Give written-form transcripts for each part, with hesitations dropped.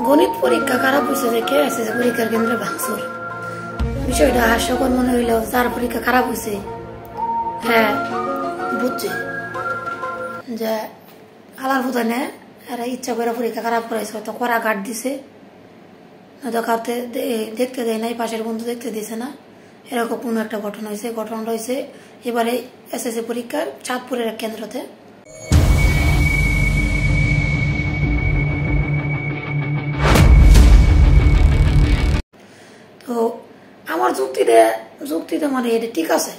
গণিত পরীক্ষা খারাপ হয়েছে দেখে এসএসসি পরীক্ষার কেন্দ্রে ভাঙচুর। বিষয়টা হাস্যকর মনে হইলেও যার পরীক্ষা খারাপ হয়েছে হ্যাঁ বুঝছে যে আলার ফুতানে এরা ইচ্ছা করে পরীক্ষা খারাপ করাইছে, হয়তো কড়া ঘাট দিছে, হয়তো কাউতে দেখতে দেয় নাই, পাশের বন্ধু দেখতে দিছে না, এরকম কোনো একটা ঘটনা হয়েছে। ঘটনাটা হয়েছে এবারে এসএসসি পরীক্ষার চাঁদপুরের এক কেন্দ্রতে। তো আমার যুক্তিতে মানে এটা ঠিক আছে।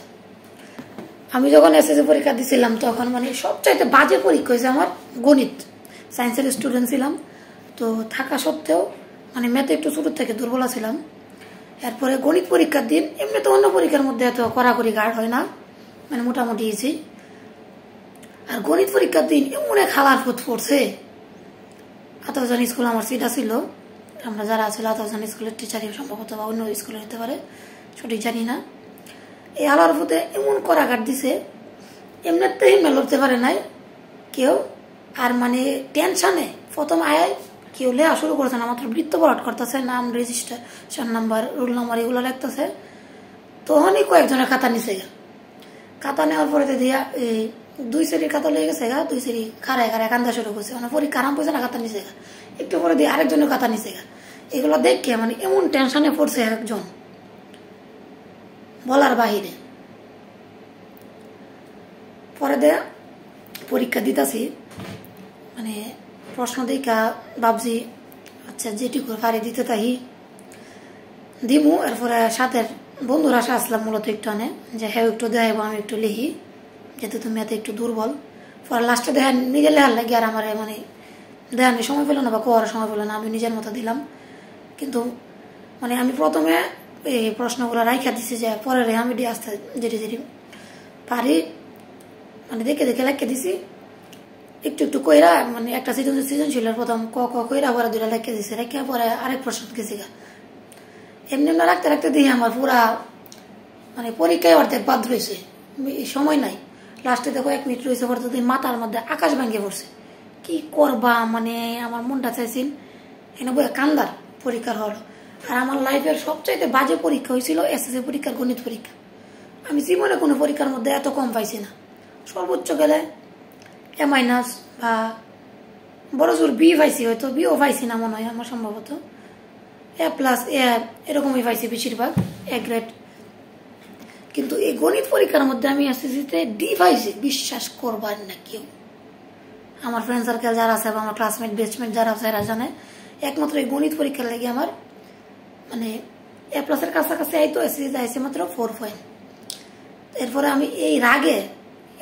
আমি যখন এসএসসি পরীক্ষা দিছিলাম তখন মানে সবচাইতে বাজে পরীক্ষা হয়েছে আমার গণিত। সায়েন্সের স্টুডেন্ট ছিলাম, তো থাকা সত্ত্বেও মানে ম্যাথে একটু শুরু থেকে দুর্বল ছিলাম। এরপরে গণিত পরীক্ষার দিন এমনি তো অন্য পরীক্ষার মধ্যে এত কড়াকড়ি গার্ড হয় না, মানে মোটামুটি ইজি। আর গণিত পরীক্ষার দিন এমন এক হালার ফুট পড়ছে। আতজান স্কুল আমার সিটা ছিল, আমরা যারা ছিল আতজান স্কুলের টিচারই সম্ভবত বা অন্য স্কুলে হতে পারে, সঠিক জানি না। এই হালার ফুটে এমন কড়া ঘাট দিছে, এমনিতেই লড়তে পারে নাই কেউ। আর মানে টেনশনে প্রথম আয় কেউ লেয়া শুরু করেছে না, মাত্র বৃত্ত ভরাট করতেছে, নাম রেজিস্ট্রেশন নাম্বার রোল নাম্বার এগুলো লিখতেছে। তখনই কয়েকজনের খাতা নিচে গা। খাতা নেওয়ার পরে দিয়া এই 2 সেরির খাতা লেগে গেছে গা, 2 সেরি খাড়ায় খাড়ায় কান্দা শুরু করছে, মানে পরীক্ষা আরাম পড়ছে না, খাতা নিচে গা। একটু পরে দিয়ে আরেকজনের খাতা নিচে গা। এগুলো দেখে মানে এমন টেনশনে পড়ছে একজন বলার বাহিরে। পরে দেয়া পরীক্ষা দিতেছি, মানে প্রশ্ন দেখা ভাবছি আচ্ছা যেটুকু পারি দিতে তাই দিমু। এরপরে সাথে বন্ধুরা আসা আসলাম মূলত একটু আনে যে হ্যাঁ একটু দেখাইবো, আমি একটু লিখি, যেহেতু তুমি এত একটু দুর্বল। পরে লাস্টে দেখা নিজে লেখার লাগে আর আমার মানে দেখানোর সময় পেলো না বা কোয়ার সময় পেলো না, আমি নিজের মতো দিলাম। কিন্তু মানে আমি প্রথমে এই প্রশ্নগুলো রাইখা দিছি যে পরে আমি দিয়ে আসতে যেটি যেটি পারি মানে দেখে দেখে লেখা দিছি একটু একটু কইরা। মানে একটা সিজন ছিল প্রথম ক ক কইরা পরে 2টা লেখা দিছে, রেখে পরে আরেক প্রশ্ন গেছি গা। এমনি এমনি রাখতে রাখতে দিয়ে আমার পুরা মানে পরীক্ষায় অর্ধেক বাদ রয়েছে, সময় নাই। লাস্টে দেখো 1 মিনিট রয়েছে, পরে মাথার মধ্যে আকাশ ভেঙে পড়ছে। কি করবা মানে আমার মনটা চাইছিল এনে বই কান্দার পরীক্ষার হল। আর আমার লাইফের সবচাইতে বাজে পরীক্ষা হয়েছিল এসএসসি পরীক্ষার গণিত পরীক্ষা। আমি জীবনে কোনো পরীক্ষার মধ্যে এত কম পাইছি না, সর্বোচ্চ গেলে A- বা বড় জোর বি পাইছি, হয়তো বিও পাইছি না মনে হয় আমার, সম্ভবত A+ এরকমই পাইছি বেশিরভাগ, A গ্রেড। কিন্তু এই গণিত পরীক্ষার মধ্যে আমি এসএসসিতে ডি পাইছি, বিশ্বাস করবার না কেউ। আমার ফ্রেন্ড সার্কেল যারা আছে বা আমার ক্লাসমেট বেস্টমেট যারা আছে এরা জানে, একমাত্র এই গণিত পরীক্ষার লাগে আমার মানে A+ এর কাছাকাছি আইতো, এসএসসিতে আইসি মাত্র 4 পয়েন্ট। এরপরে আমি এই রাগে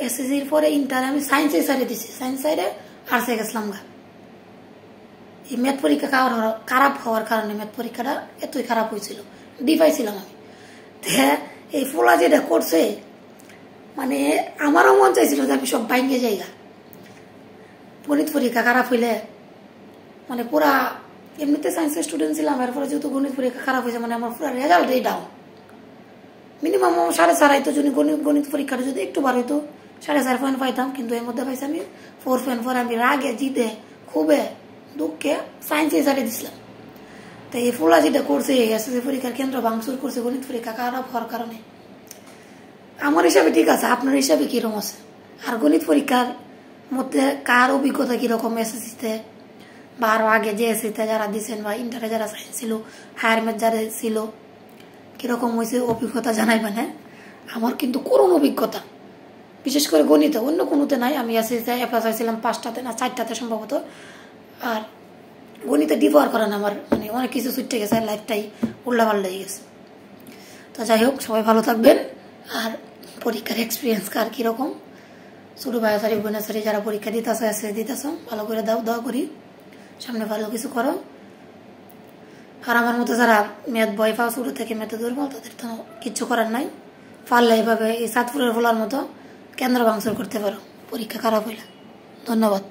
এসএসসির পরে ইন্টারে আমি সায়েন্সে সাইডে দিছি, সায়েন্স সাইডে আর্টসে গেছিলাম গা। এই ম্যাথ পরীক্ষা খারাপ হওয়ার কারণে ম্যাথ পরীক্ষাটা এতই খারাপ হয়েছিল, ডি পাইছিলাম আমি। এই ফোলা যেটা করছে মানে আমারও মন চাইছিল যে আমি সব ভাঙ্গে যাইগা। গণিত পরীক্ষা খারাপ হইলে মানে পুরা এমনিতে সায়েন্সের স্টুডেন্ট ছিলাম, এরপরে যেহেতু গণিত পরীক্ষা খারাপ হয়েছে মানে আমার পুরো রেজাল্টই ডাউন। মিনিমাম 4.5 হইতো, যদি গণিত পরীক্ষাটা যদি একটু বার হইতো 4.5 পয়েন্ট পাইতাম, কিন্তু এর মধ্যে পাইছি আমি 4 পয়েন্ট। পরে আমি রাগে জিতে খুবই দুঃখে সায়েন্সে সাইডে দিছিলাম। তো এই ফোলা যেটা করছে এসএসসি পরীক্ষার কেন্দ্র ভাঙচুর করছে গণিত পরীক্ষা খারাপ হওয়ার কারণে, আমার হিসাবে ঠিক আছে, আপনার হিসাবে কিরকম আছে? আর গণিত পরীক্ষার মধ্যে কার অভিজ্ঞতা কিরকম এসএসসিতে বা আরো আগে যে এসএসসিতে যারা দিচ্ছেন বা ইন্টারে যারা সায়েন্স ছিল, হায়ার ম্যাথ যারা ছিল, কিরকম হয়েছে অভিজ্ঞতা জানাইবেন। হ্যাঁ আমার কিন্তু করুণ অভিজ্ঞতা, বিশেষ করে গণিতে, অন্য কোনোতে নাই। আমি এসএসসিতে A+ পাইছিলাম 5টাতে না 4টাতে সম্ভবত। আর গণিতে ডি পাওয়ার কারণে আমার মানে অনেক কিছু ছুটে গেছে, লাইফটাই উল্লাপাল্লা হয়ে গেছে। তো যাই হোক, সবাই ভালো থাকবেন। আর পরীক্ষার এক্সপিরিয়েন্স কার কিরকম, ছোট ভাই সারি বোনের সারি যারা পরীক্ষা দিতেছ এসএসসি দিতেছ, ভালো করে দাও, দোয়া করি সামনে ভালো কিছু করো। আর আমার মতো যারা ম্যাথ ভয় পাও, শুরু থেকে ম্যাথে দুর্বল, তাদের তো কিচ্ছু করার নাই। পারলে এভাবে এই চাঁদপুরের ফোলার মতো কেন্দ্র ভাঙচুর করতে পারো পরীক্ষা খারাপ হইলে। ধন্যবাদ।